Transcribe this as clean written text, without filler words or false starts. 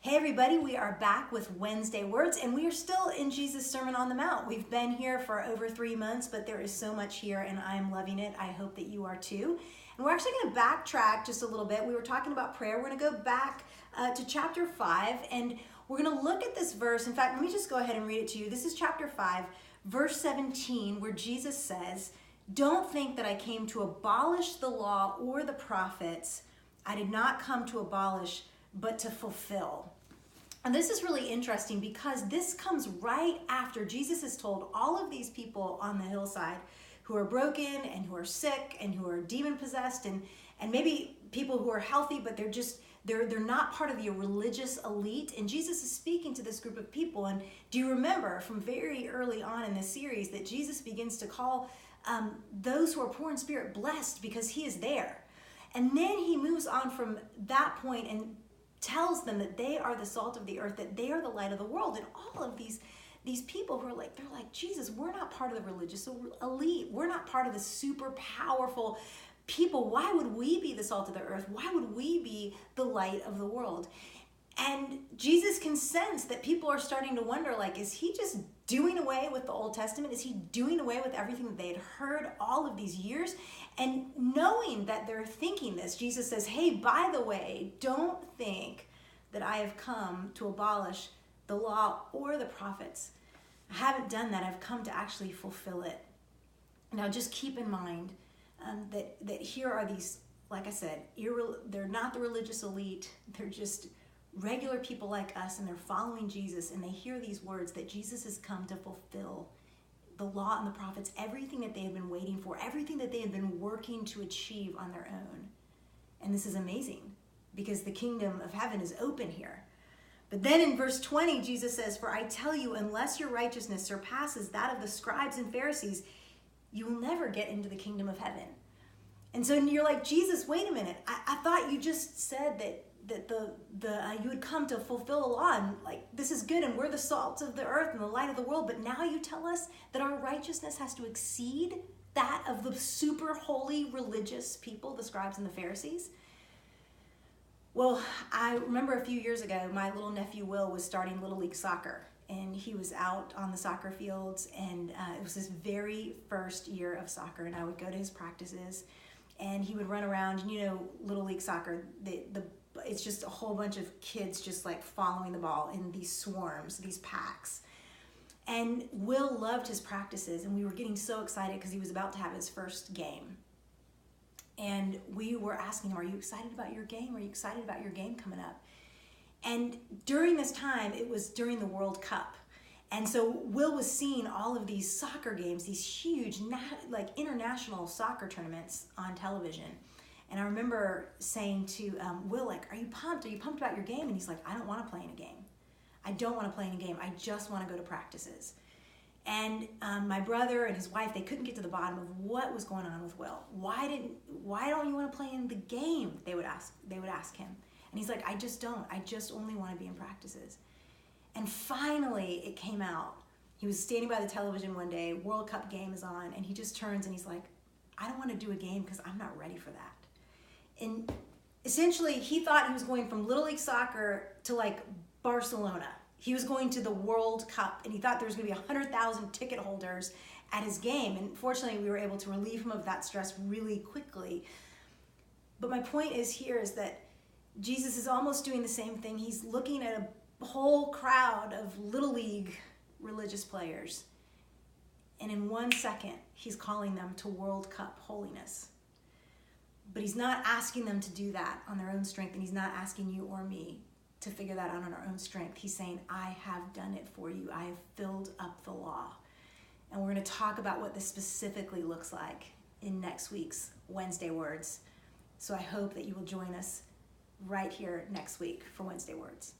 Hey everybody, we are back with Wednesday Words, and we are still in Jesus' Sermon on the Mount. We've been here for over 3 months, but there is so much here and I'm loving it. I hope that you are too. And we're actually going to backtrack just a little bit. We were talking about prayer. We're going to go back to chapter 5, and we're going to look at this verse. In fact, let me just go ahead and read it to you. This is chapter 5, verse 17, where Jesus says, "Don't think that I came to abolish the law or the prophets. I did not come to abolish, but to fulfill." And this is really interesting because this comes right after Jesus has told all of these people on the hillside who are broken and who are sick and who are demon possessed and maybe people who are healthy, but they're not part of the religious elite. And Jesus is speaking to this group of people. And do you remember from very early on in this series that Jesus begins to call those who are poor in spirit blessed because he is there. And then he moves on from that point and tells them that they are the salt of the earth, that they are the light of the world. And all of these people who are like, they're like, Jesus, we're not part of the religious elite. We're not part of the super powerful people. Why would we be the salt of the earth? Why would we be the light of the world? And Jesus can sense that people are starting to wonder, like, is he just doing away with the Old Testament? Is he doing away with everything that they had heard all of these years? And knowing that they're thinking this, Jesus says, hey, by the way, don't think that I have come to abolish the law or the prophets. I haven't done that. I've come to actually fulfill it. Now, just keep in mind that here are these, like I said, they're not the religious elite. They're just regular people like us, and they're following Jesus, and they hear these words that Jesus has come to fulfill the law and the prophets, everything that they have been waiting for, everything that they have been working to achieve on their own. And this is amazing because the kingdom of heaven is open here. But then in verse 20, Jesus says, "For I tell you, unless your righteousness surpasses that of the scribes and Pharisees, you will never get into the kingdom of heaven." And so you're like, Jesus, wait a minute. I thought you just said that you would come to fulfill the law, and like this is good, and we're the salt of the earth and the light of the world, but now you tell us that our righteousness has to exceed that of the super holy religious people, the scribes and the Pharisees. Well, I remember a few years ago, my little nephew Will was starting Little League Soccer, and he was out on the soccer fields, and it was his very first year of soccer, and I would go to his practices, and he would run around. And you know, Little League Soccer, it's just a whole bunch of kids just like following the ball in these swarms, these packs. And Will loved his practices, and we were getting so excited because he was about to have his first game. And we were asking him, are you excited about your game? Are you excited about your game coming up? And during this time, it was during the World Cup. And so Will was seeing all of these soccer games, these huge like international soccer tournaments on television. And I remember saying to Will, like, are you pumped? Are you pumped about your game? And he's like, I don't want to play in a game. I don't want to play in a game. I just want to go to practices. And my brother and his wife, they couldn't get to the bottom of what was going on with Will. Why don't you want to play in the game? They would ask him. And he's like, I just don't. I just only want to be in practices. And finally it came out. He was standing by the television one day, World Cup game is on, and he just turns and he's like, I don't want to do a game because I'm not ready for that. And essentially, he thought he was going from Little League Soccer to like Barcelona. He was going to the World Cup, and he thought there was going to be 100,000 ticket holders at his game. And fortunately, we were able to relieve him of that stress really quickly. But my point is that Jesus is almost doing the same thing. He's looking at a whole crowd of Little League religious players, and in 1 second, he's calling them to World Cup holiness. But he's not asking them to do that on their own strength, and he's not asking you or me to figure that out on our own strength. He's saying, I have done it for you. I have filled up the law. And we're going to talk about what this specifically looks like in next week's Wednesday Words. So I hope that you will join us right here next week for Wednesday Words.